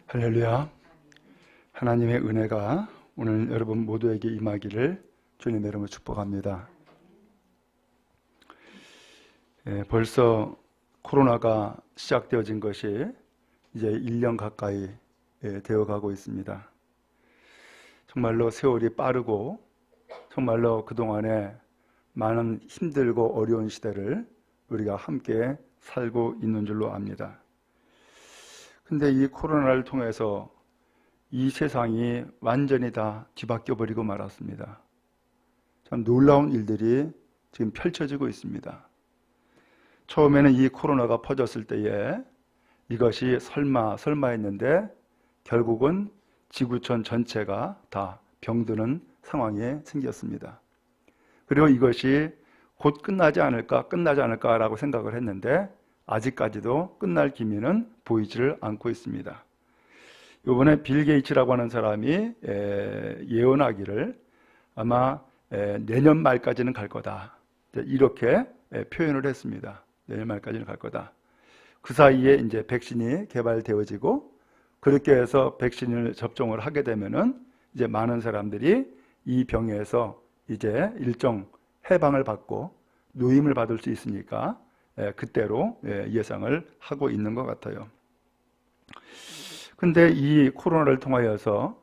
할렐루야. 하나님의 은혜가 오늘 여러분 모두에게 임하기를 주님의 이름으로 축복합니다. 벌써 코로나가 시작되어진 것이 이제 1년 가까이 되어가고 있습니다. 정말로 세월이 빠르고 정말로 그동안에 많은 힘들고 어려운 시대를 우리가 함께 살고 있는 줄로 압니다. 근데 이 코로나를 통해서 이 세상이 완전히 다 뒤바뀌어 버리고 말았습니다. 참 놀라운 일들이 지금 펼쳐지고 있습니다. 처음에는 이 코로나가 퍼졌을 때에 이것이 설마 했는데 결국은 지구촌 전체가 다 병드는 상황이 생겼습니다. 그리고 이것이 곧 끝나지 않을까라고 생각을 했는데 아직까지도 끝날 기미는 보이지를 않고 있습니다. 이번에 빌 게이츠라고 하는 사람이 예언하기를 아마 내년 말까지는 갈 거다, 이렇게 표현을 했습니다. 내년 말까지는 갈 거다. 그 사이에 이제 백신이 개발되어지고 그렇게 해서 백신을 접종을 하게 되면은 이제 많은 사람들이 이 병에서 이제 일정 해방을 받고 노임을 받을 수 있으니까 그때로 예상을 하고 있는 것 같아요. 근데 이 코로나를 통하여서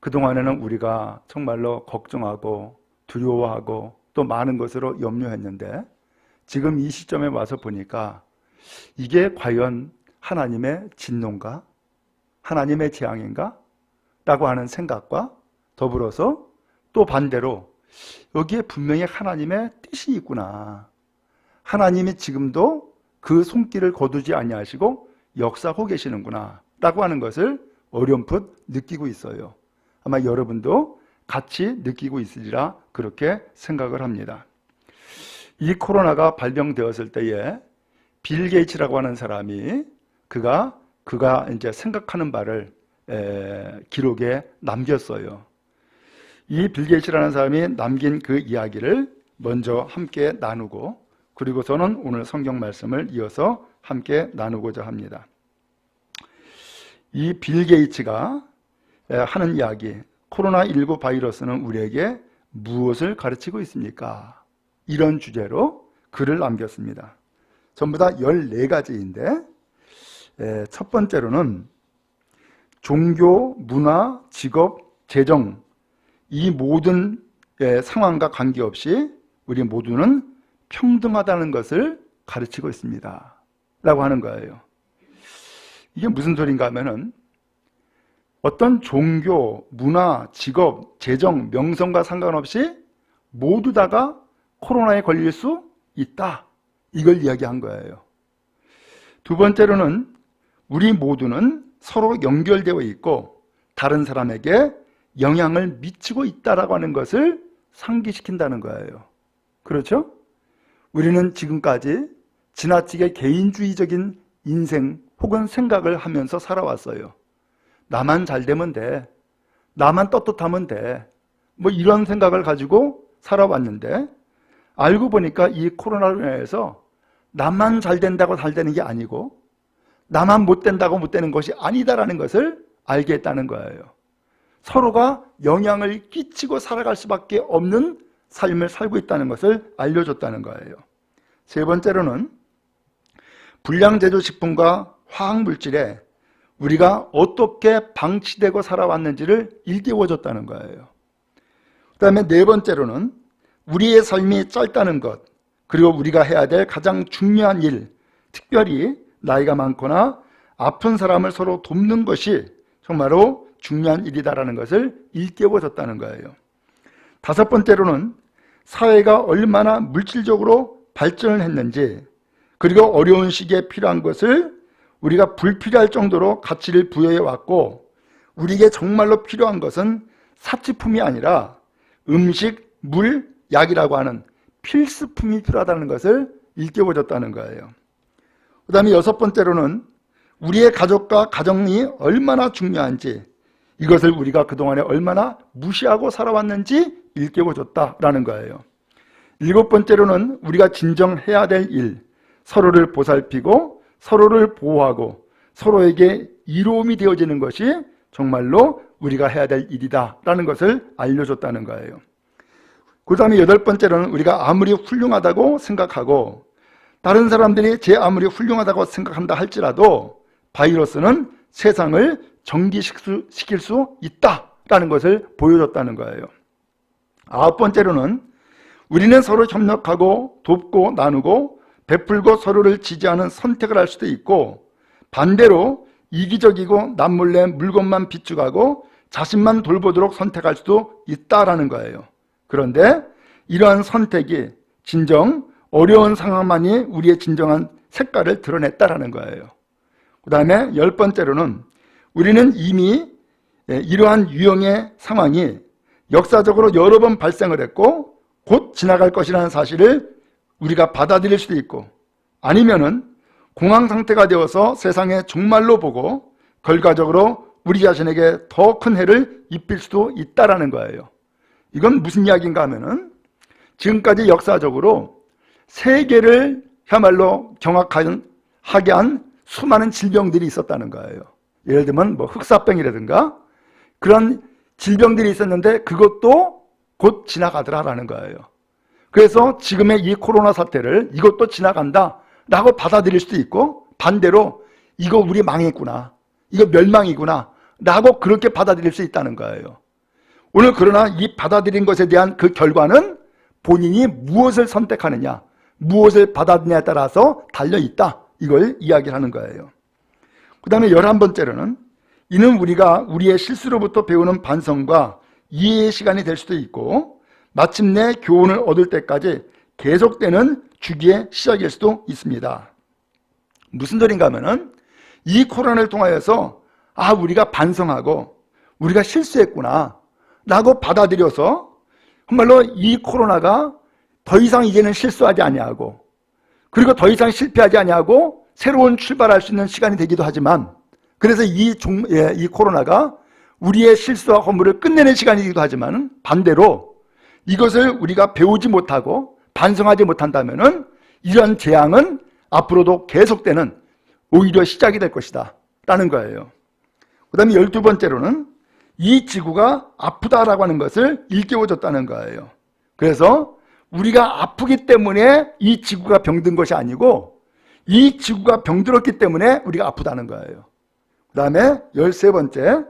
그동안에는 우리가 정말로 걱정하고 두려워하고 또 많은 것으로 염려했는데 지금 이 시점에 와서 보니까 이게 과연 하나님의 진노인가? 하나님의 재앙인가? 라고 하는 생각과 더불어서 또 반대로 여기에 분명히 하나님의 뜻이 있구나. 하나님이 지금도 그 손길을 거두지 아니하시고 역사하고 계시는구나 라고 하는 것을 어렴풋 느끼고 있어요. 아마 여러분도 같이 느끼고 있으리라 그렇게 생각을 합니다. 이 코로나가 발병되었을 때에 빌 게이츠라고 하는 사람이 그가 이제 생각하는 바를 기록에 남겼어요. 이 빌 게이츠라는 사람이 남긴 그 이야기를 먼저 함께 나누고 그리고서는 오늘 성경 말씀을 이어서 함께 나누고자 합니다. 이 빌 게이츠가 하는 이야기, 코로나19 바이러스는 우리에게 무엇을 가르치고 있습니까? 이런 주제로 글을 남겼습니다. 전부 다 14가지인데 첫 번째로는 종교, 문화, 직업, 재정 이 모든 상황과 관계없이 우리 모두는 평등하다는 것을 가르치고 있습니다 라고 하는 거예요. 이게 무슨 소린가 하면은 어떤 종교, 문화, 직업, 재정, 명성과 상관없이 모두 다가 코로나에 걸릴 수 있다, 이걸 이야기한 거예요. 두 번째로는 우리 모두는 서로 연결되어 있고 다른 사람에게 영향을 미치고 있다라고 하는 것을 상기시킨다는 거예요. 그렇죠? 우리는 지금까지 지나치게 개인주의적인 인생 혹은 생각을 하면서 살아왔어요. 나만 잘 되면 돼, 나만 떳떳하면 돼, 뭐 이런 생각을 가지고 살아왔는데 알고 보니까 이 코로나로 인해서 나만 잘 된다고 잘 되는 게 아니고 나만 못 된다고 못 되는 것이 아니다라는 것을 알게 했다는 거예요. 서로가 영향을 끼치고 살아갈 수밖에 없는 삶을 살고 있다는 것을 알려줬다는 거예요. 세 번째로는 불량제조식품과 화학물질에 우리가 어떻게 방치되고 살아왔는지를 일깨워줬다는 거예요. 그 다음에 네 번째로는 우리의 삶이 짧다는 것, 그리고 우리가 해야 될 가장 중요한 일, 특별히 나이가 많거나 아픈 사람을 서로 돕는 것이 정말로 중요한 일이다라는 것을 일깨워줬다는 거예요. 다섯 번째로는 사회가 얼마나 물질적으로 발전을 했는지, 그리고 어려운 시기에 필요한 것을 우리가 불필요할 정도로 가치를 부여해 왔고, 우리에게 정말로 필요한 것은 사치품이 아니라 음식, 물, 약이라고 하는 필수품이 필요하다는 것을 일깨워줬다는 거예요. 그 다음에 여섯 번째로는 우리의 가족과 가정이 얼마나 중요한지, 이것을 우리가 그동안에 얼마나 무시하고 살아왔는지 일깨워줬다라는 거예요. 7번째로는 우리가 진정해야 될 일, 서로를 보살피고 서로를 보호하고 서로에게 이로움이 되어지는 것이 정말로 우리가 해야 될 일이다라는 것을 알려줬다는 거예요. 그 다음에 8번째로는 우리가 아무리 훌륭하다고 생각하고 다른 사람들이 제 아무리 훌륭하다고 생각한다 할지라도 바이러스는 세상을 정지시킬 수 있다라는 것을 보여줬다는 거예요. 9번째로는 우리는 서로 협력하고 돕고 나누고 베풀고 서로를 지지하는 선택을 할 수도 있고 반대로 이기적이고 남몰래 물건만 비축하고 자신만 돌보도록 선택할 수도 있다라는 거예요. 그런데 이러한 선택이 진정 어려운 상황만이 우리의 진정한 색깔을 드러냈다라는 거예요. 그 다음에 10번째로는 우리는 이미 이러한 유형의 상황이 역사적으로 여러 번 발생을 했고 곧 지나갈 것이라는 사실을 우리가 받아들일 수도 있고 아니면은 공황 상태가 되어서 세상에 종말로 보고 결과적으로 우리 자신에게 더 큰 해를 입힐 수도 있다라는 거예요. 이건 무슨 이야기인가 하면은 지금까지 역사적으로 세계를 야말로 경악하게 한 수많은 질병들이 있었다는 거예요. 예를 들면 뭐 흑사병이라든가 그런 질병들이 있었는데 그것도 곧 지나가더라라는 거예요. 그래서 지금의 이 코로나 사태를 이것도 지나간다 라고 받아들일 수도 있고 반대로 이거 우리 망했구나, 이거 멸망이구나 라고 그렇게 받아들일 수 있다는 거예요. 오늘 그러나 이 받아들인 것에 대한 그 결과는 본인이 무엇을 선택하느냐, 무엇을 받아들이냐에 따라서 달려있다, 이걸 이야기하는 거예요. 그 다음에 11번째로는 이는 우리가 우리의 실수로부터 배우는 반성과 이해의 시간이 될 수도 있고 마침내 교훈을 얻을 때까지 계속되는 주기의 시작일 수도 있습니다. 무슨 소린가 하면은 이 코로나를 통하여서 우리가 반성하고 우리가 실수했구나 라고 받아들여서 정말로 이 코로나가 더 이상 이제는 실수하지 아니하고 그리고 더 이상 실패하지 아니하고 새로운 출발할 수 있는 시간이 되기도 하지만 그래서 이 코로나가 우리의 실수와 허물을 끝내는 시간이기도 하지만 반대로 이것을 우리가 배우지 못하고 반성하지 못한다면은 이런 재앙은 앞으로도 계속되는 오히려 시작이 될 것이다 라는 거예요. 그 다음에 12번째로는 이 지구가 아프다라고 하는 것을 일깨워줬다는 거예요. 그래서 우리가 아프기 때문에 이 지구가 병든 것이 아니고 이 지구가 병들었기 때문에 우리가 아프다는 거예요. 그 다음에 13번째,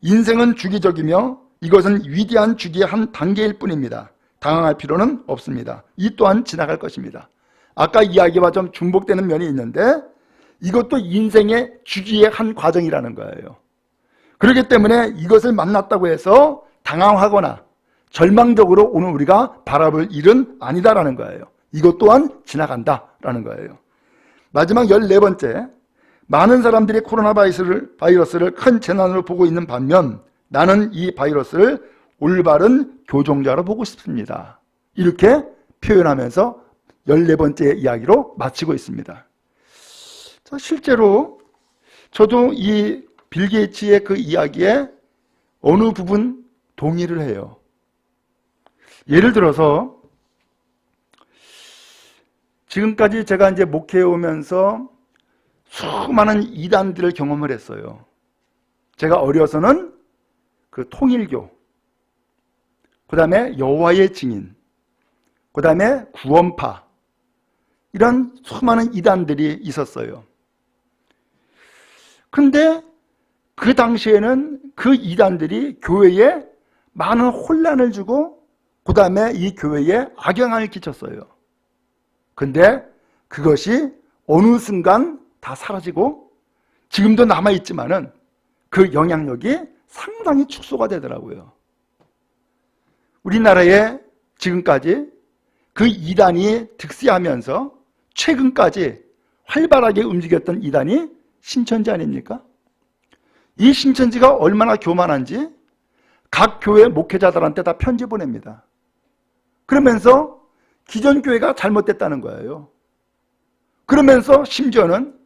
인생은 주기적이며 이것은 위대한 주기의 한 단계일 뿐입니다. 당황할 필요는 없습니다. 이 또한 지나갈 것입니다. 아까 이야기와 좀 중복되는 면이 있는데 이것도 인생의 주기의 한 과정이라는 거예요. 그렇기 때문에 이것을 만났다고 해서 당황하거나 절망적으로 오늘 우리가 바라볼 일은 아니다라는 거예요. 이것 또한 지나간다라는 거예요. 마지막 14번째, 많은 사람들이 코로나 바이러스를 큰 재난으로 보고 있는 반면 나는 이 바이러스를 올바른 교종자로 보고 싶습니다. 이렇게 표현하면서 14번째 이야기로 마치고 있습니다. 자, 실제로 저도 이 빌 게이츠의 그 이야기에 어느 부분 동의를 해요. 예를 들어서 지금까지 제가 이제 목회해 오면서 수많은 이단들을 경험을 했어요. 제가 어려서는 그 통일교, 그 다음에 여호와의 증인, 그 다음에 구원파, 이런 수많은 이단들이 있었어요. 근데 그 당시에는 그 이단들이 교회에 많은 혼란을 주고 그 다음에 이 교회에 악영향을 끼쳤어요. 근데 그것이 어느 순간 다 사라지고 지금도 남아있지만은 그 영향력이 상당히 축소가 되더라고요. 우리나라에 지금까지 그 이단이 득세하면서 최근까지 활발하게 움직였던 이단이 신천지 아닙니까? 이 신천지가 얼마나 교만한지 각 교회 목회자들한테 다 편지 보냅니다. 그러면서 기존 교회가 잘못됐다는 거예요. 그러면서 심지어는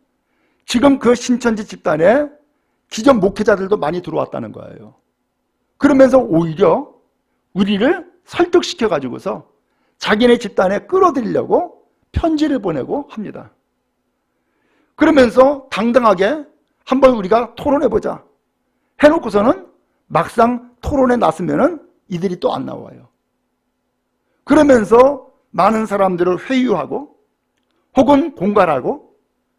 지금 그 신천지 집단에 기존 목회자들도 많이 들어왔다는 거예요. 그러면서 오히려 우리를 설득시켜 가지고서 자기네 집단에 끌어들이려고 편지를 보내고 합니다. 그러면서 당당하게 한번 우리가 토론해보자 해놓고서는 막상 토론에 나서면은 이들이 또 안 나와요. 그러면서 많은 사람들을 회유하고 혹은 공갈하고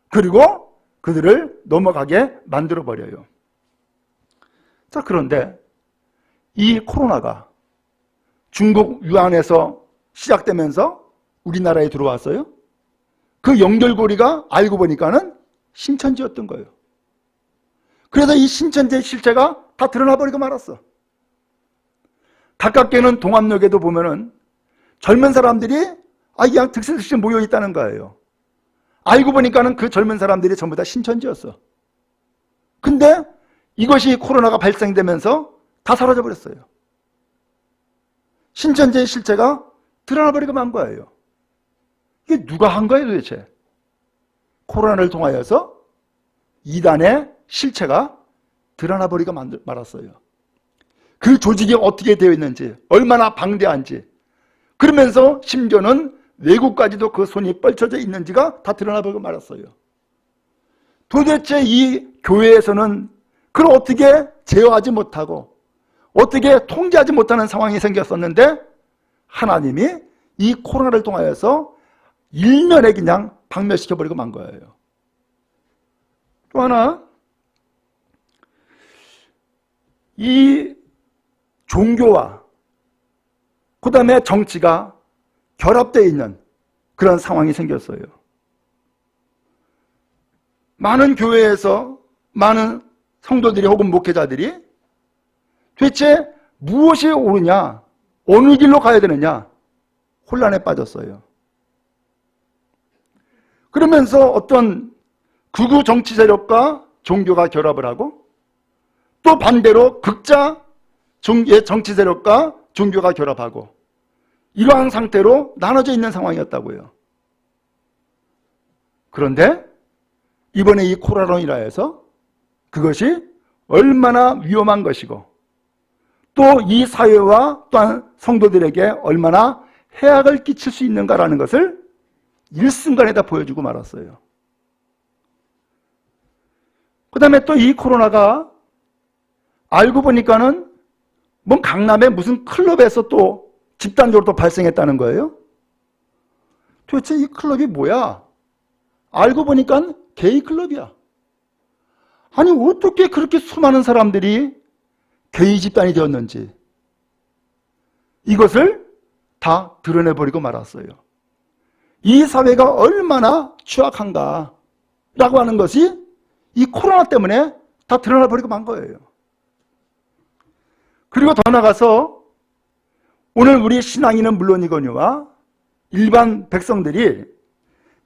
그리고 그들을 넘어가게 만들어버려요. 자, 그런데 이 코로나가 중국 유한에서 시작되면서 우리나라에 들어왔어요. 그 연결고리가 알고 보니까는 신천지였던 거예요. 그래서 이 신천지의 실체가 다 드러나버리고 말았어. 가깝게는 동암역에도 보면은 젊은 사람들이 그냥 득실득실 모여 있다는 거예요. 알고 보니까는 그 젊은 사람들이 전부 다 신천지였어. 근데 이것이 코로나가 발생되면서 다 사라져버렸어요. 신천지의 실체가 드러나버리고 만 거예요. 이게 누가 한 거예요 도대체? 코로나를 통하여서 이단의 실체가 드러나버리고 말았어요. 그 조직이 어떻게 되어 있는지, 얼마나 방대한지, 그러면서 심지어는 외국까지도 그 손이 뻗쳐져 있는지가 다 드러나버리고 말았어요. 도대체 이 교회에서는 그걸 어떻게 제어하지 못하고 어떻게 통제하지 못하는 상황이 생겼었는데 하나님이 이 코로나를 통하여서 일면에 그냥 박멸시켜버리고 만 거예요. 또 하나, 이 종교와 그 다음에 정치가 결합되어 있는 그런 상황이 생겼어요. 많은 교회에서 많은 성도들이 혹은 목회자들이 도대체 무엇이 옳으냐, 어느 길로 가야 되느냐 혼란에 빠졌어요. 그러면서 어떤 극우 정치 세력과 종교가 결합을 하고 또 반대로 극자 정치 세력과 종교가 결합하고 이러한 상태로 나눠져 있는 상황이었다고요. 그런데 이번에 이 코로나로 인하여서 그것이 얼마나 위험한 것이고 또 이 사회와 또한 성도들에게 얼마나 해악을 끼칠 수 있는가라는 것을 일순간에다 보여주고 말았어요. 그 다음에 또 이 코로나가 알고 보니까는 강남의 무슨 클럽에서 또 집단적으로 또 발생했다는 거예요. 도대체 이 클럽이 뭐야? 알고 보니까 게이 클럽이야. 아니 어떻게 그렇게 수많은 사람들이 게이 집단이 되었는지 이것을 다 드러내버리고 말았어요. 이 사회가 얼마나 취약한가 라고 하는 것이 이 코로나 때문에 다 드러나버리고 만 거예요. 그리고 더 나가서 오늘 우리 신앙인은 물론이거니와 일반 백성들이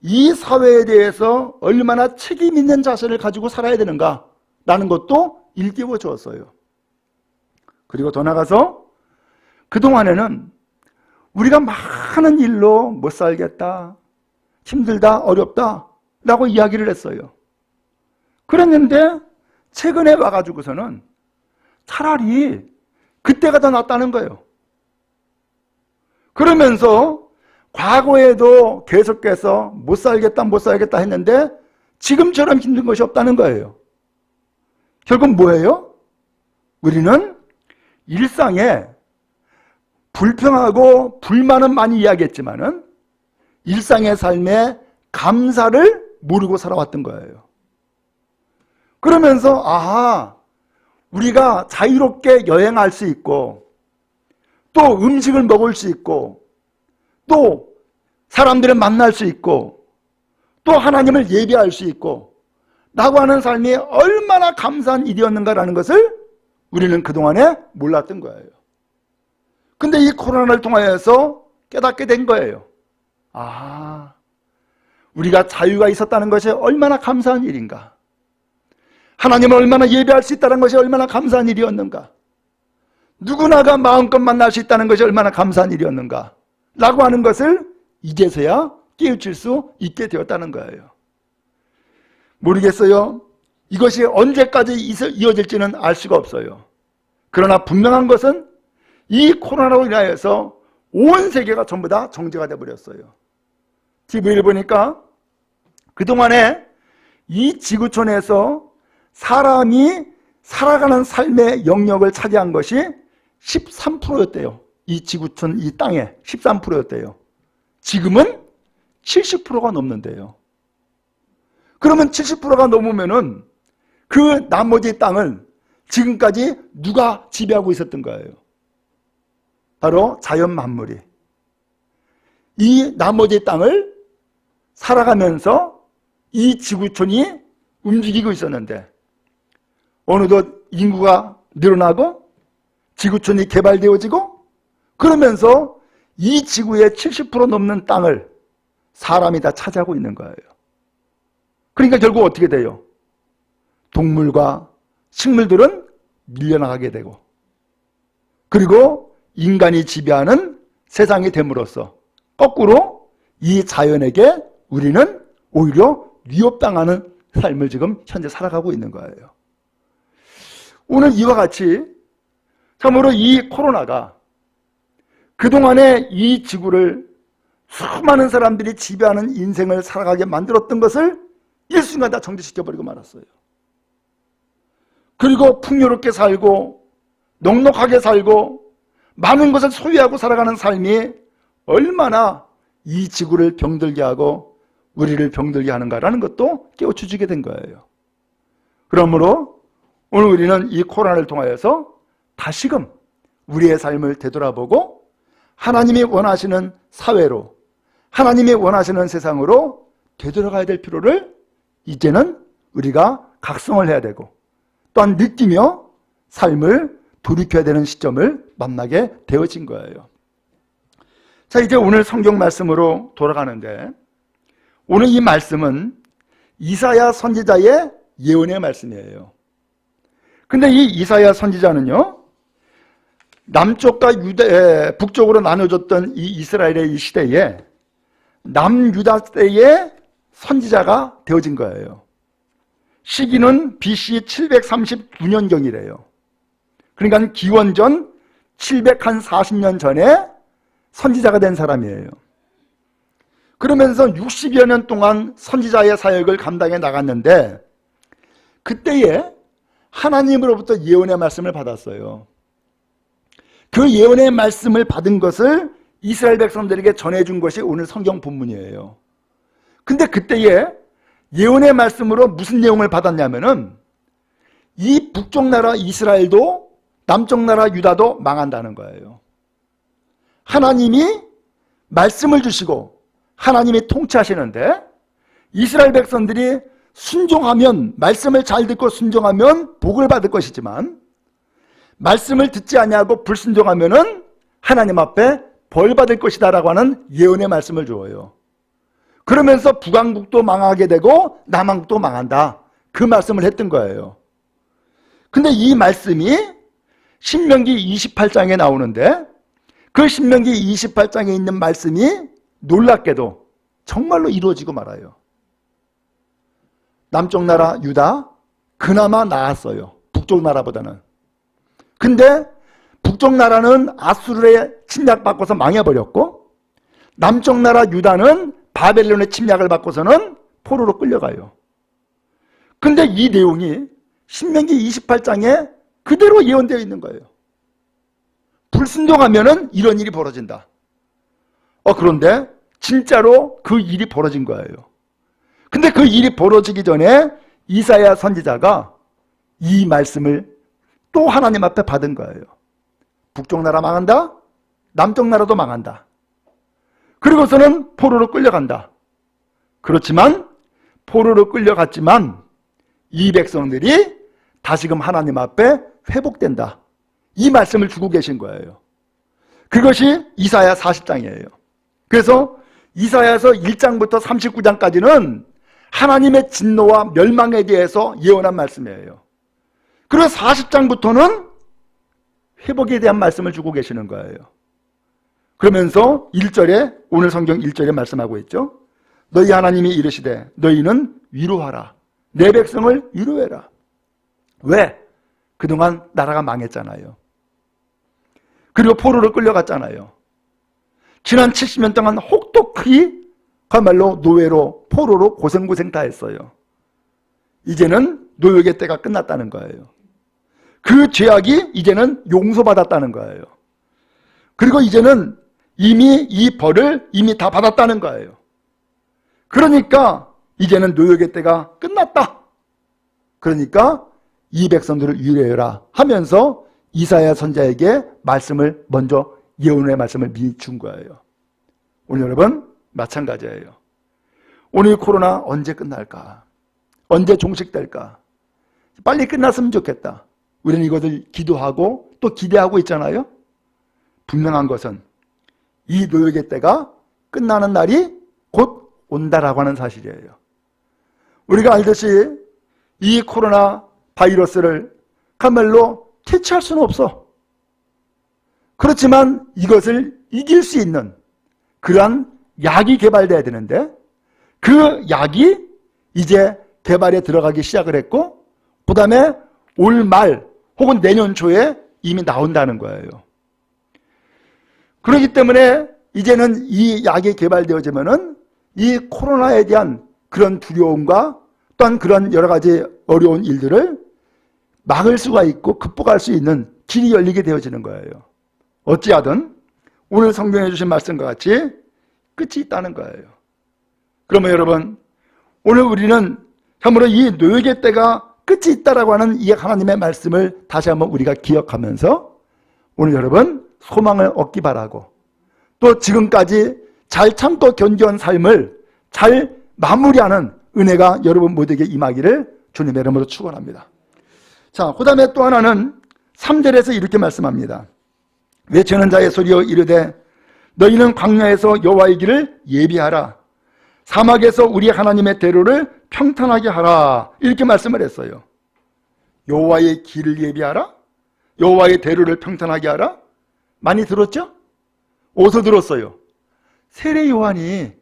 이 사회에 대해서 얼마나 책임 있는 자세를 가지고 살아야 되는가 라는 것도 일깨워 주었어요. 그리고 더 나가서 그동안에는 우리가 많은 일로 못 살겠다, 힘들다, 어렵다 라고 이야기를 했어요. 그랬는데 최근에 와가지고서는 차라리 그때가 더 낫다는 거예요. 그러면서 과거에도 계속해서 못 살겠다 했는데 지금처럼 힘든 것이 없다는 거예요. 결국 뭐예요? 우리는 일상에 불평하고 불만은 많이 이야기했지만은 일상의 삶에 감사를 모르고 살아왔던 거예요. 그러면서 우리가 자유롭게 여행할 수 있고 또 음식을 먹을 수 있고 또 사람들을 만날 수 있고 또 하나님을 예배할 수 있고 라고 하는 삶이 얼마나 감사한 일이었는가라는 것을 우리는 그동안에 몰랐던 거예요. 근데 이 코로나를 통하여서 깨닫게 된 거예요. 우리가 자유가 있었다는 것이 얼마나 감사한 일인가. 하나님을 얼마나 예배할 수 있다는 것이 얼마나 감사한 일이었는가. 누구나가 마음껏 만날 수 있다는 것이 얼마나 감사한 일이었는가 라고 하는 것을 이제서야 깨우칠 수 있게 되었다는 거예요. 모르겠어요. 이것이 언제까지 이어질지는 알 수가 없어요. 그러나 분명한 것은 이 코로나로 인하여서 온 세계가 전부 다 정지가 되어버렸어요. TV를 보니까 그동안에 이 지구촌에서 사람이 살아가는 삶의 영역을 차지한 것이 13%였대요. 이 지구촌, 이 땅에 13%였대요. 지금은 70%가 넘는데요. 그러면 70%가 넘으면은 그 나머지 땅을 지금까지 누가 지배하고 있었던 거예요? 바로 자연 만물이. 이 나머지 땅을 살아가면서 이 지구촌이 움직이고 있었는데 어느덧 인구가 늘어나고 지구촌이 개발되어지고 그러면서 이 지구의 70% 넘는 땅을 사람이 다 차지하고 있는 거예요. 그러니까 결국 어떻게 돼요? 동물과 식물들은 밀려나가게 되고 그리고 인간이 지배하는 세상이 됨으로써 거꾸로 이 자연에게 우리는 오히려 위협당하는 삶을 지금 현재 살아가고 있는 거예요. 오늘 이와 같이 참으로 이 코로나가 그동안에 이 지구를 수많은 사람들이 지배하는 인생을 살아가게 만들었던 것을 일순간 다 정지시켜버리고 말았어요. 그리고 풍요롭게 살고 넉넉하게 살고 많은 것을 소유하고 살아가는 삶이 얼마나 이 지구를 병들게 하고 우리를 병들게 하는가라는 것도 깨우쳐주게 된 거예요. 그러므로 오늘 우리는 이 코로나를 통하여서 다시금 우리의 삶을 되돌아보고 하나님이 원하시는 사회로 하나님이 원하시는 세상으로 되돌아가야 될 필요를 이제는 우리가 각성을 해야 되고 또한 느끼며 삶을 돌이켜야 되는 시점을 만나게 되어진 거예요. 자, 이제 오늘 성경 말씀으로 돌아가는데 오늘 이 말씀은 이사야 선지자의 예언의 말씀이에요. 근데 이 이사야 선지자는요, 남쪽과 북쪽으로 나눠졌던 이 이스라엘의 이 시대에 남유다 때의 선지자가 되어진 거예요. 시기는 BC 739년경이래요. 그러니까 기원전 740년 전에 선지자가 된 사람이에요. 그러면서 60여 년 동안 선지자의 사역을 감당해 나갔는데 그때에 하나님으로부터 예언의 말씀을 받았어요. 그 예언의 말씀을 받은 것을 이스라엘 백성들에게 전해준 것이 오늘 성경 본문이에요. 근데 그때에 예언의 말씀으로 무슨 내용을 받았냐면은 이 북쪽 나라 이스라엘도 남쪽 나라 유다도 망한다는 거예요. 하나님이 말씀을 주시고 하나님이 통치하시는데 이스라엘 백성들이 순종하면, 말씀을 잘 듣고 순종하면 복을 받을 것이지만 말씀을 듣지 아니하고 불순종하면은 하나님 앞에 벌 받을 것이다 라고 하는 예언의 말씀을 주어요. 그러면서 북왕국도 망하게 되고 남왕국도 망한다, 그 말씀을 했던 거예요. 근데 이 말씀이 신명기 28장에 나오는데 그 신명기 28장에 있는 말씀이 놀랍게도 정말로 이루어지고 말아요. 남쪽 나라 유다 그나마 나았어요, 북쪽 나라보다는. 근데 북쪽 나라는 아수르의 침략받고서 망해버렸고 남쪽 나라 유다는 바벨론의 침략을 받고서는 포로로 끌려가요. 근데 이 내용이 신명기 28장에 그대로 예언되어 있는 거예요. 불순종하면은 이런 일이 벌어진다. 그런데 진짜로 그 일이 벌어진 거예요. 근데 그 일이 벌어지기 전에 이사야 선지자가 이 말씀을 또 하나님 앞에 받은 거예요. 북쪽 나라 망한다, 남쪽 나라도 망한다. 그리고서는 포로로 끌려간다. 그렇지만 포로로 끌려갔지만 이 백성들이 다시금 하나님 앞에 회복된다, 이 말씀을 주고 계신 거예요. 그것이 이사야 40장이에요. 그래서 이사야서 1장부터 39장까지는 하나님의 진노와 멸망에 대해서 예언한 말씀이에요. 그리고 40장부터는 회복에 대한 말씀을 주고 계시는 거예요. 그러면서 1절에, 오늘 성경 1절에 말씀하고 있죠. 너희 하나님이 이르시되 너희는 위로하라, 내 백성을 위로해라. 왜? 그동안 나라가 망했잖아요. 그리고 포로로 끌려갔잖아요. 지난 70년 동안 혹독히 그야말로 노예로 포로로 고생고생 다 했어요. 이제는 노역의 때가 끝났다는 거예요. 그 죄악이 이제는 용서받았다는 거예요. 그리고 이제는 이미 이 벌을 이미 다 받았다는 거예요. 그러니까 이제는 노역의 때가 끝났다. 그러니까 이 백성들을 위로해라 하면서 이사야 선지자에게 말씀을 먼저 예언의 말씀을 미리 준 거예요. 오늘 여러분 마찬가지예요. 오늘 코로나 언제 끝날까? 언제 종식될까? 빨리 끝났으면 좋겠다. 우리는 이것을 기도하고 또 기대하고 있잖아요. 분명한 것은 이 노역의 때가 끝나는 날이 곧 온다라고 하는 사실이에요. 우리가 알듯이 이 코로나 바이러스를 그야말로 퇴치할 수는 없어. 그렇지만 이것을 이길 수 있는 그러한 약이 개발돼야 되는데 그 약이 이제 개발에 들어가기 시작을 했고 그 다음에 올 말 혹은 내년 초에 이미 나온다는 거예요. 그렇기 때문에 이제는 이 약이 개발되어지면은 이 코로나에 대한 그런 두려움과 또한 그런 여러 가지 어려운 일들을 막을 수가 있고 극복할 수 있는 길이 열리게 되어지는 거예요. 어찌하든 오늘 성경에 주신 말씀과 같이 끝이 있다는 거예요. 그러면 여러분 오늘 우리는 참으로 이 노역의 때가 끝이 있다라고 하는 이 하나님의 말씀을 다시 한번 우리가 기억하면서 오늘 여러분 소망을 얻기 바라고 또 지금까지 잘 참고 견뎌온 삶을 잘 마무리하는 은혜가 여러분 모두에게 임하기를 주님의 이름으로 축원합니다. 자, 그 다음에 또 하나는 3절에서 이렇게 말씀합니다. 외치는 자의 소리여 이르되 너희는 광야에서 여호와의 길을 예비하라. 사막에서 우리 하나님의 대로를 평탄하게 하라. 이렇게 말씀을 했어요. 여호와의 길을 예비하라? 여호와의 대로를 평탄하게 하라? 많이 들었죠? 어디서 들었어요? 세례 요한이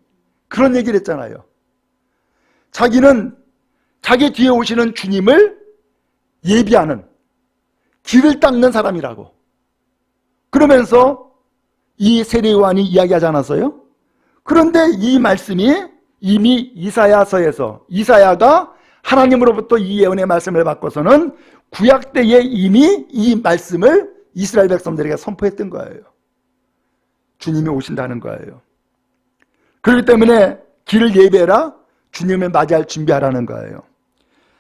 그런 얘기를 했잖아요. 자기는 자기 뒤에 오시는 주님을 예비하는 길을 닦는 사람이라고. 그러면서 이 세례 요한이 이야기하지 않았어요? 그런데 이 말씀이 이미 이사야서에서 이사야가 하나님으로부터 이 예언의 말씀을 받고서는 구약 때에 이미 이 말씀을 이스라엘 백성들에게 선포했던 거예요. 주님이 오신다는 거예요. 그렇기 때문에 길을 예배해라. 주님을 맞이할 준비하라는 거예요.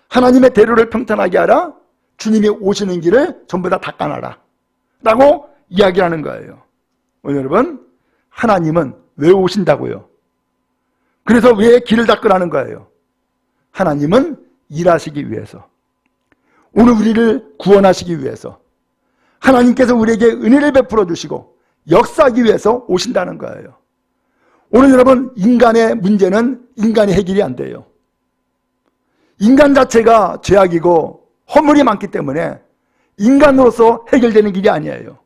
하나님의 대로를 평탄하게 하라. 주님이 오시는 길을 전부 다 닦아놔라 라고 이야기하는 거예요. 오늘 여러분 하나님은 왜 오신다고요? 그래서 왜 길을 닦으라는 거예요? 하나님은 일하시기 위해서, 오늘 우리를 구원하시기 위해서, 하나님께서 우리에게 은혜를 베풀어 주시고 역사하기 위해서 오신다는 거예요. 오늘 여러분 인간의 문제는 인간이 해결이 안 돼요. 인간 자체가 죄악이고 허물이 많기 때문에 인간으로서 해결되는 길이 아니에요.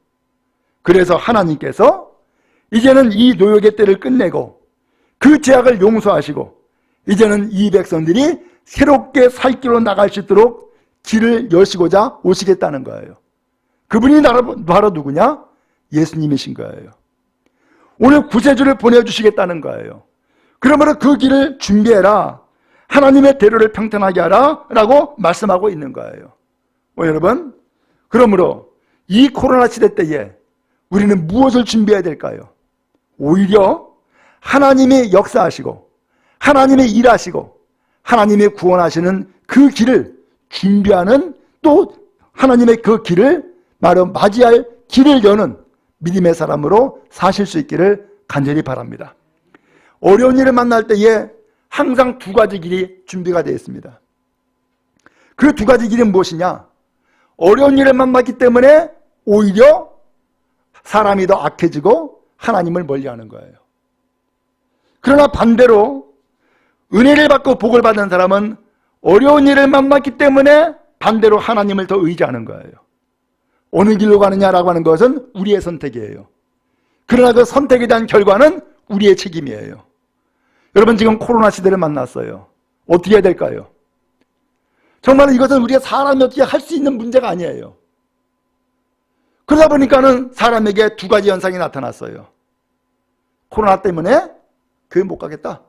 그래서 하나님께서 이제는 이 노역의 때를 끝내고 그 죄악을 용서하시고 이제는 이 백성들이 새롭게 살 길로 나갈 수 있도록 길을 여시고자 오시겠다는 거예요. 그분이 바로 누구냐? 예수님이신 거예요. 오늘 구세주를 보내주시겠다는 거예요. 그러므로 그 길을 준비해라. 하나님의 대로를 평탄하게 하라 라고 말씀하고 있는 거예요. 여러분, 그러므로 이 코로나 시대 때에 우리는 무엇을 준비해야 될까요? 오히려 하나님이 역사하시고 하나님이 일하시고 하나님이 구원하시는 그 길을 준비하는 또 하나님의 그 길을 바로 맞이할 길을 여는 믿음의 사람으로 사실 수 있기를 간절히 바랍니다. 어려운 일을 만날 때에 항상 두 가지 길이 준비가 되어 있습니다. 그 두 가지 길은 무엇이냐? 어려운 일을 만났기 때문에 오히려 사람이 더 악해지고 하나님을 멀리하는 거예요. 그러나 반대로 은혜를 받고 복을 받는 사람은 어려운 일을 만났기 때문에 반대로 하나님을 더 의지하는 거예요. 어느 길로 가느냐라고 하는 것은 우리의 선택이에요. 그러나 그 선택에 대한 결과는 우리의 책임이에요. 여러분 지금 코로나 시대를 만났어요. 어떻게 해야 될까요? 정말 이것은 우리가 사람이 어떻게 할 수 있는 문제가 아니에요. 그러다 보니까는 사람에게 두 가지 현상이 나타났어요. 코로나 때문에 교회 못 가겠다.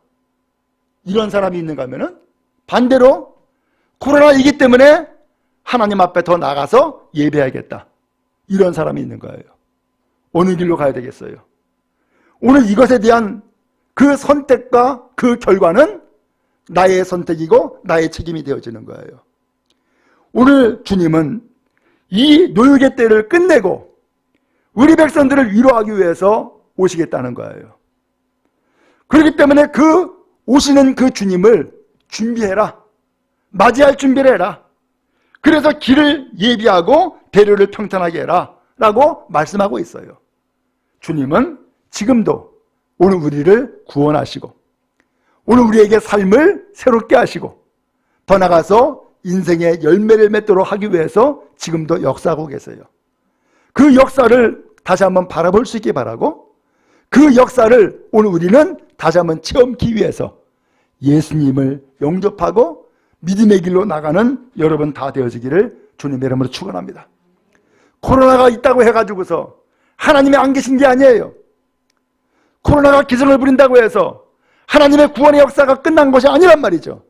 이런 사람이 있는가 하면은 반대로 코로나이기 때문에 하나님 앞에 더 나가서 예배하겠다. 이런 사람이 있는 거예요. 어느 길로 가야 되겠어요? 오늘 이것에 대한 그 선택과 그 결과는 나의 선택이고 나의 책임이 되어지는 거예요. 오늘 주님은 이 노역의 때를 끝내고 우리 백성들을 위로하기 위해서 오시겠다는 거예요. 그렇기 때문에 그 오시는 그 주님을 준비해라. 맞이할 준비를 해라. 그래서 길을 예비하고 대로를 평탄하게 해라 라고 말씀하고 있어요. 주님은 지금도 오늘 우리를 구원하시고 오늘 우리에게 삶을 새롭게 하시고 더 나아가서 인생의 열매를 맺도록 하기 위해서 지금도 역사하고 계세요. 그 역사를 다시 한번 바라볼 수 있게 바라고 그 역사를 오늘 우리는 다시 한번 체험하기 위해서 예수님을 영접하고 믿음의 길로 나가는 여러분 다 되어지기를 주님의 이름으로 축원합니다. 코로나가 있다고 해가지고서 하나님이 안 계신 게 아니에요. 코로나가 기승을 부린다고 해서 하나님의 구원의 역사가 끝난 것이 아니란 말이죠.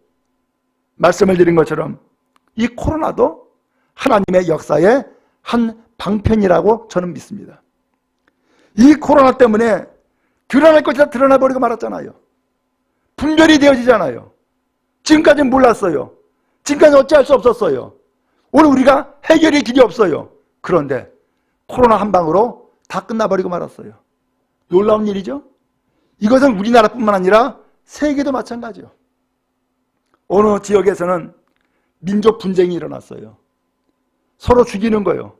말씀을 드린 것처럼 이 코로나도 하나님의 역사의 한 방편이라고 저는 믿습니다. 이 코로나 때문에 드러날 것이 다 드러나버리고 말았잖아요. 분별이 되어지잖아요. 지금까지는 몰랐어요. 지금까지 어찌할 수 없었어요. 오늘 우리가 해결의 길이 없어요. 그런데 코로나 한 방으로 다 끝나버리고 말았어요. 놀라운 일이죠. 이것은 우리나라뿐만 아니라 세계도 마찬가지요. 어느 지역에서는 민족 분쟁이 일어났어요. 서로 죽이는 거예요.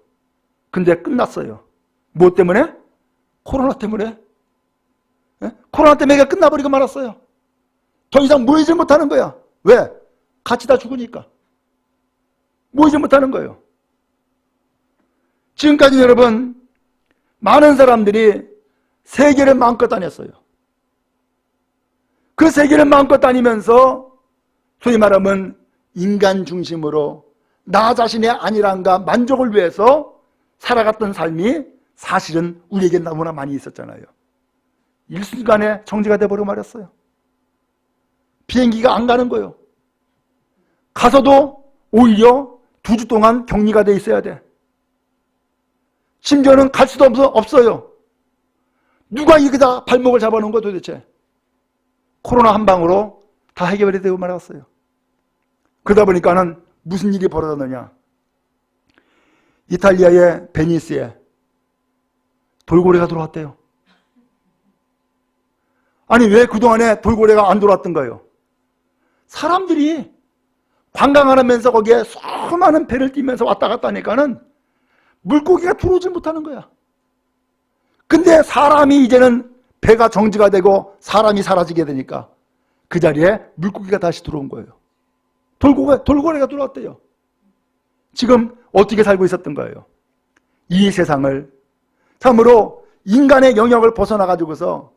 근데 끝났어요. 뭐 때문에? 코로나 때문에. 코로나 때문에 끝나버리고 말았어요. 더 이상 모이지 못하는 거야. 왜? 같이 다 죽으니까. 모이지 못하는 거예요. 지금까지 여러분 많은 사람들이 세계를 마음껏 다녔어요. 그 세계를 마음껏 다니면서 소위 말하면 인간 중심으로 나 자신의 안일함과 만족을 위해서 살아갔던 삶이 사실은 우리에게 너무나 많이 있었잖아요. 일순간에 정지가 돼버리고 말았어요. 비행기가 안 가는 거예요. 가서도 오히려 2주 동안 격리가 돼 있어야 돼. 심지어는 갈 수도 없어요. 누가 여기다 발목을 잡아놓은 거야 도대체. 코로나 한 방으로 다 해결이 되고 말았어요. 그러다 보니까는 무슨 일이 벌어졌느냐. 이탈리아의 베니스에 돌고래가 들어왔대요. 아니 왜 그동안에 돌고래가 안 들어왔던 거예요? 사람들이 관광하면서 거기에 수많은 배를 띄면서 왔다 갔다 하니까는 물고기가 들어오지 못하는 거야. 근데 사람이 이제는 배가 정지가 되고 사람이 사라지게 되니까 그 자리에 물고기가 다시 들어온 거예요. 돌고래가 들어왔대요. 지금 어떻게 살고 있었던 거예요? 이 세상을 참으로 인간의 영역을 벗어나가지고서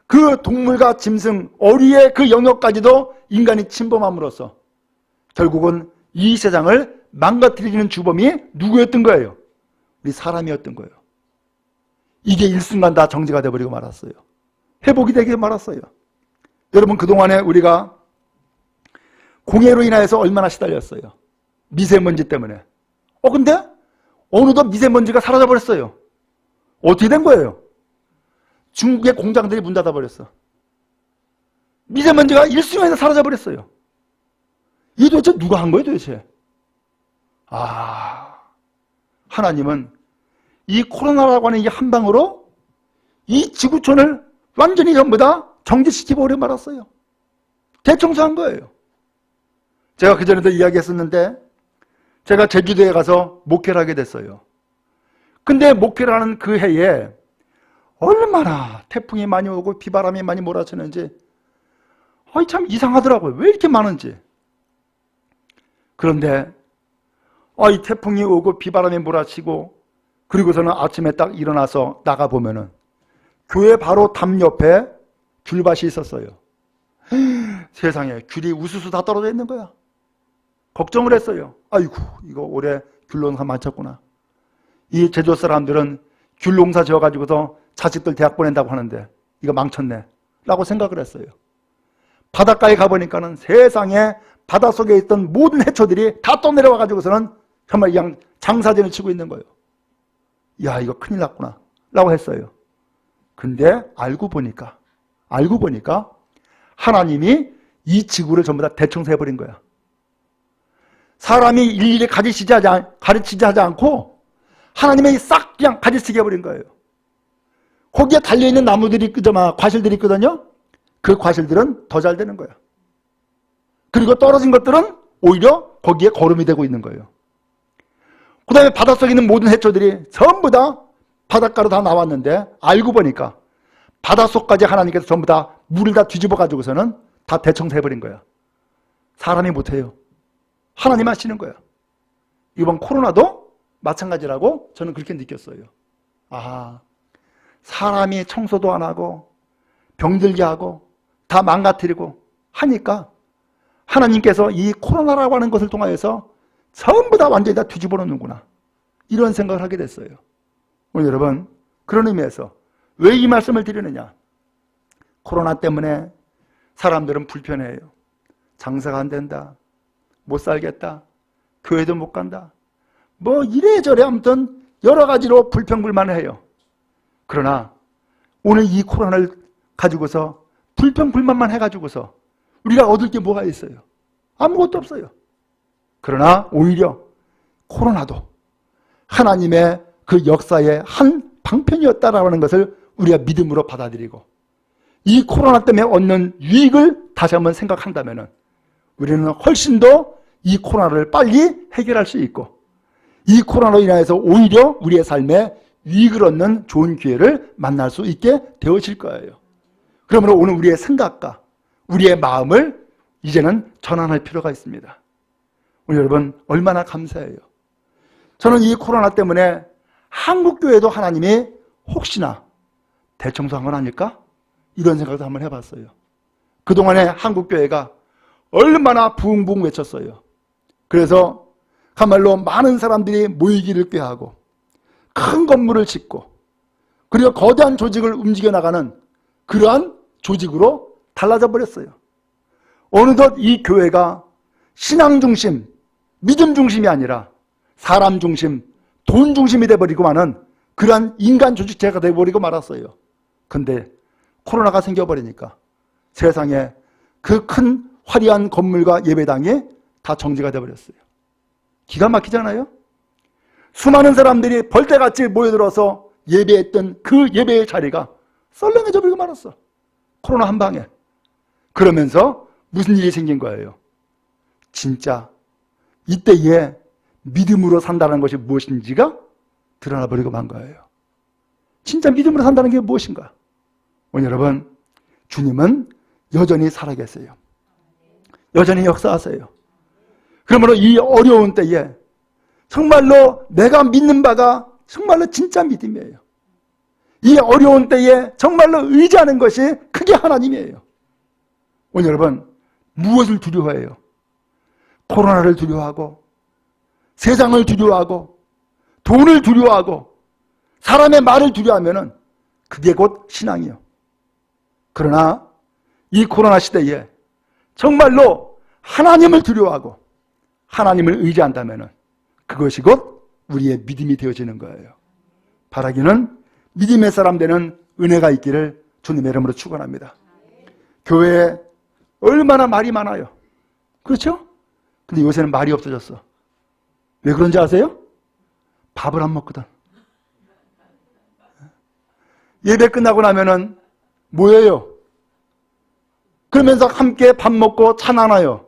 그 동물과 짐승, 어리의 그 영역까지도 인간이 침범함으로써 결국은 이 세상을 망가뜨리는 주범이 누구였던 거예요? 우리 사람이었던 거예요. 이게 일순간 다 정지가 돼버리고 말았어요. 회복이 되게 말았어요. 여러분 그동안에 우리가 공해로 인하여서 얼마나 시달렸어요. 미세먼지 때문에. 근데 어느덧 미세먼지가 사라져버렸어요. 어떻게 된 거예요? 중국의 공장들이 문 닫아버렸어. 미세먼지가 일순간에 사라져버렸어요. 이 도대체 누가 한 거예요 도대체? 하나님은 이 코로나라고 하는 이 한 방으로 이 지구촌을 완전히 전부 다 정지시키버려 말았어요. 대청소한 거예요. 제가 그전에도 이야기했었는데 제가 제주도에 가서 목회를 하게 됐어요. 근데 목회를 하는 그 해에 얼마나 태풍이 많이 오고 비바람이 많이 몰아치는지 참 이상하더라고요. 왜 이렇게 많은지. 그런데 이 태풍이 오고 비바람이 몰아치고 그리고서는 아침에 딱 일어나서 나가보면은 교회 바로 담 옆에 귤밭이 있었어요. 세상에 귤이 우수수 다 떨어져 있는 거야. 걱정을 했어요. 아이고 이거 올해 귤 농사 많쳤구나. 이 제주도 사람들은 귤 농사 지어가지고서 자식들 대학 보낸다고 하는데 이거 망쳤네 라고 생각을 했어요. 바닷가에 가보니까는 세상에 바닷속에 있던 모든 해초들이 다 떠내려와가지고서는 정말 그냥 장사진을 치고 있는 거예요. 야, 이거 큰일 났구나 라고 했어요. 근데 알고 보니까 하나님이 이 지구를 전부 다 대청소해버린 거야. 사람이 일일이 가르치지 하지 않고 하나님이 싹 그냥 가지치게 해버린 거예요. 거기에 달려있는 나무들이 과실들이 있거든요. 그 과실들은 더 잘 되는 거야. 그리고 떨어진 것들은 오히려 거기에 거름이 되고 있는 거예요. 그 다음에 바닷속에 있는 모든 해초들이 전부 다 바닷가로 다 나왔는데 알고 보니까 바닷속까지 하나님께서 전부 다 물을 다 뒤집어 가지고서는 다 대청소해버린 거야. 사람이 못해요. 하나님 하시는 거야. 이번 코로나도 마찬가지라고 저는 그렇게 느꼈어요. 아, 사람이 청소도 안 하고 병들게 하고 다 망가뜨리고 하니까 하나님께서 이 코로나라고 하는 것을 통하여서 전부 다 완전히 다 뒤집어 놓는구나. 이런 생각을 하게 됐어요. 오늘 여러분, 그런 의미에서 왜 이 말씀을 드리느냐. 코로나 때문에 사람들은 불편해요. 장사가 안 된다. 못 살겠다. 교회도 못 간다. 뭐 이래저래 아무튼 여러 가지로 불평불만해요. 그러나 오늘 이 코로나를 가지고서 불평불만만 해가지고서 우리가 얻을 게 뭐가 있어요? 아무것도 없어요. 그러나 오히려 코로나도 하나님의 그 역사의 한 방편이었다라는 것을 우리가 믿음으로 받아들이고 이 코로나 때문에 얻는 유익을 다시 한번 생각한다면 우리는 훨씬 더 이 코로나를 빨리 해결할 수 있고 이 코로나로 인해서 오히려 우리의 삶에 유익을 얻는 좋은 기회를 만날 수 있게 되어질 거예요. 그러므로 오늘 우리의 생각과 우리의 마음을 이제는 전환할 필요가 있습니다. 오늘 여러분 얼마나 감사해요. 저는 이 코로나 때문에 한국교회도 하나님이 혹시나 대청소한 건 아닐까? 이런 생각도 한번 해봤어요. 그동안에 한국교회가 얼마나 부흥부흥 외쳤어요. 그래서 정말로 많은 사람들이 모이기를 꾀하고 큰 건물을 짓고 그리고 거대한 조직을 움직여 나가는 그러한 조직으로 달라져 버렸어요. 어느덧 이 교회가 신앙 중심, 믿음 중심이 아니라 사람 중심, 돈 중심이 돼버리고만은 그러한 인간 조직체가 돼버리고 말았어요. 근데 코로나가 생겨버리니까 세상에 그 큰 화려한 건물과 예배당이 다 정지가 돼버렸어요. 기가 막히잖아요? 수많은 사람들이 벌떼같이 모여들어서 예배했던 그 예배의 자리가 썰렁해져 버리고 말았어. 코로나 한 방에. 그러면서 무슨 일이 생긴 거예요? 진짜 이때에 믿음으로 산다는 것이 무엇인지가 드러나 버리고 만 거예요. 진짜 믿음으로 산다는 게 무엇인가? 오늘 여러분, 주님은 여전히 살아계세요. 여전히 역사하세요. 그러므로 이 어려운 때에 정말로 내가 믿는 바가 정말로 진짜 믿음이에요. 이 어려운 때에 정말로 의지하는 것이 그게 하나님이에요. 오늘 여러분, 무엇을 두려워해요? 코로나를 두려워하고 세상을 두려워하고 돈을 두려워하고 사람의 말을 두려워하면 그게 곧 신앙이요. 그러나 이 코로나 시대에 정말로 하나님을 두려워하고 하나님을 의지한다면 그것이 곧 우리의 믿음이 되어지는 거예요. 바라기는 믿음의 사람 되는 은혜가 있기를 주님의 이름으로 축원합니다. 교회에 얼마나 말이 많아요. 그렇죠? 근데 요새는 말이 없어졌어. 왜 그런지 아세요? 밥을 안 먹거든. 예배 끝나고 나면은 뭐예요? 그러면서 함께 밥 먹고 찬양해요.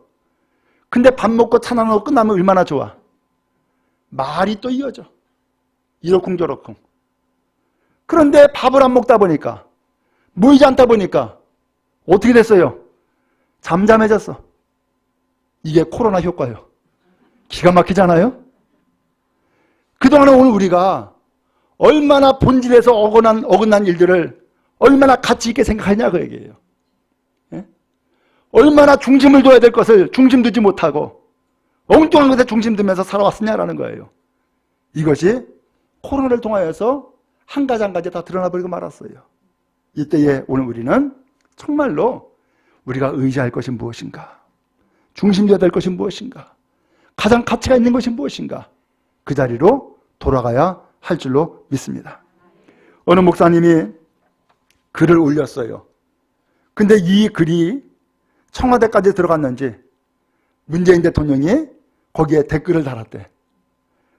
근데 밥 먹고 찬양하고 끝나면 얼마나 좋아? 말이 또 이어져. 이러쿵저러쿵. 그런데 밥을 안 먹다 보니까 모이지 않다 보니까 어떻게 됐어요? 잠잠해졌어. 이게 코로나 효과예요. 기가 막히잖아요? 그동안에 오늘 우리가 얼마나 본질에서 어긋난 일들을 얼마나 가치 있게 생각하냐 그 얘기예요. 예? 얼마나 중심을 둬야 될 것을 중심 두지 못하고 엉뚱한 것에 중심 두면서 살아왔느냐라는 거예요. 이것이 코로나를 통하여서 한 가지 한 가지 다 드러나 버리고 말았어요. 이때에 오늘 우리는 정말로 우리가 의지할 것이 무엇인가? 중심되어야 될 것이 무엇인가? 가장 가치가 있는 것이 무엇인가? 그 자리로 돌아가야 할 줄로 믿습니다. 어느 목사님이 글을 올렸어요. 근데 이 글이 청와대까지 들어갔는지 문재인 대통령이 거기에 댓글을 달았대.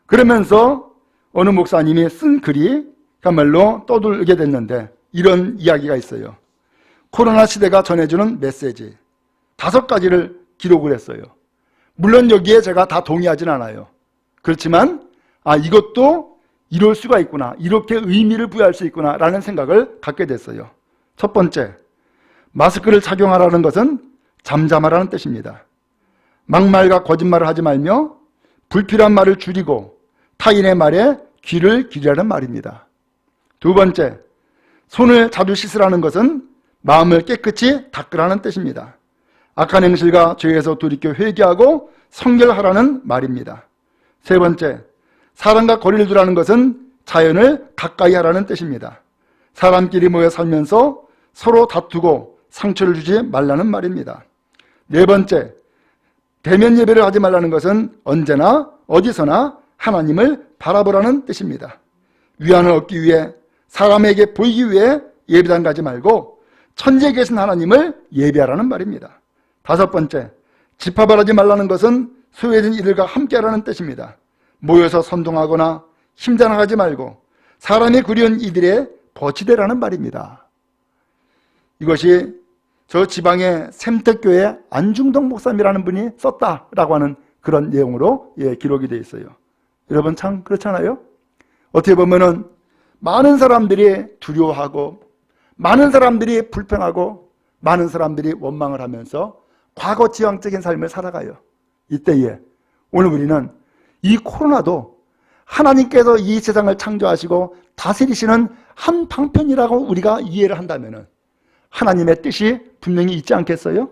그러면서 어느 목사님이 쓴 글이 그야말로 떠돌게 됐는데 이런 이야기가 있어요. 코로나 시대가 전해주는 메시지 5가지를 기록을 했어요. 물론 여기에 제가 다 동의하진 않아요. 그렇지만 이것도 이럴 수가 있구나, 이렇게 의미를 부여할 수 있구나 라는 생각을 갖게 됐어요. 첫 번째, 마스크를 착용하라는 것은 잠잠하라는 뜻입니다. 막말과 거짓말을 하지 말며 불필요한 말을 줄이고 타인의 말에 귀를 기울이라는 말입니다. 두 번째, 손을 자주 씻으라는 것은 마음을 깨끗이 닦으라는 뜻입니다. 악한 행실과 죄에서 돌이켜 회개하고 성결하라는 말입니다. 세 번째, 사람과 거리를 두라는 것은 자연을 가까이 하라는 뜻입니다. 사람끼리 모여 살면서 서로 다투고 상처를 주지 말라는 말입니다. 네 번째, 대면 예배를 하지 말라는 것은 언제나 어디서나 하나님을 바라보라는 뜻입니다. 위안을 얻기 위해 사람에게 보이기 위해 예배당 가지 말고 천지에 계신 하나님을 예배하라는 말입니다. 다섯 번째, 집합을 하지 말라는 것은 소외된 이들과 함께하라는 뜻입니다. 모여서 선동하거나 힘자랑하지 말고 사람이 그리운 이들의 버치되라는 말입니다. 이것이 저 지방의 샘택교회 안중동 목사님이라는 분이 썼다라고 하는 그런 내용으로 기록이 되어 있어요. 여러분 참 그렇잖아요? 어떻게 보면은 많은 사람들이 두려워하고 많은 사람들이 불평하고 많은 사람들이 원망을 하면서 과거 지향적인 삶을 살아가요. 이때에 오늘 우리는 이 코로나도 하나님께서 이 세상을 창조하시고 다스리시는 한 방편이라고 우리가 이해를 한다면 하나님의 뜻이 분명히 있지 않겠어요?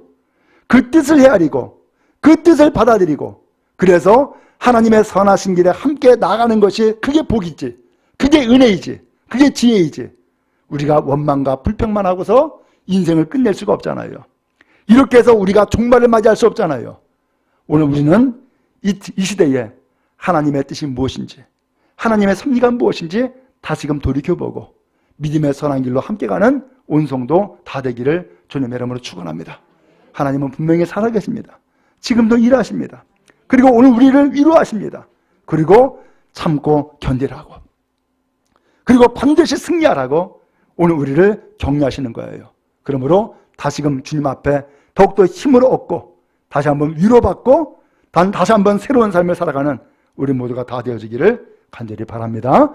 그 뜻을 헤아리고 그 뜻을 받아들이고 그래서 하나님의 선하신 길에 함께 나가는 것이 그게 복이지, 그게 은혜이지, 그게 지혜이지. 우리가 원망과 불평만 하고서 인생을 끝낼 수가 없잖아요. 이렇게 해서 우리가 종말을 맞이할 수 없잖아요. 오늘 우리는 이 시대에 하나님의 뜻이 무엇인지, 하나님의 섭리가 무엇인지 다시금 돌이켜보고 믿음의 선한 길로 함께 가는 온 성도 다 되기를 주님의 이름으로 축원합니다. 하나님은 분명히 살아계십니다. 지금도 일하십니다. 그리고 오늘 우리를 위로하십니다. 그리고 참고 견디라고, 그리고 반드시 승리하라고 오늘 우리를 격려하시는 거예요. 그러므로 다시금 주님 앞에 더욱더 힘을 얻고 다시 한번 위로받고 다시 한번 새로운 삶을 살아가는 우리 모두가 다 되어지기를 간절히 바랍니다.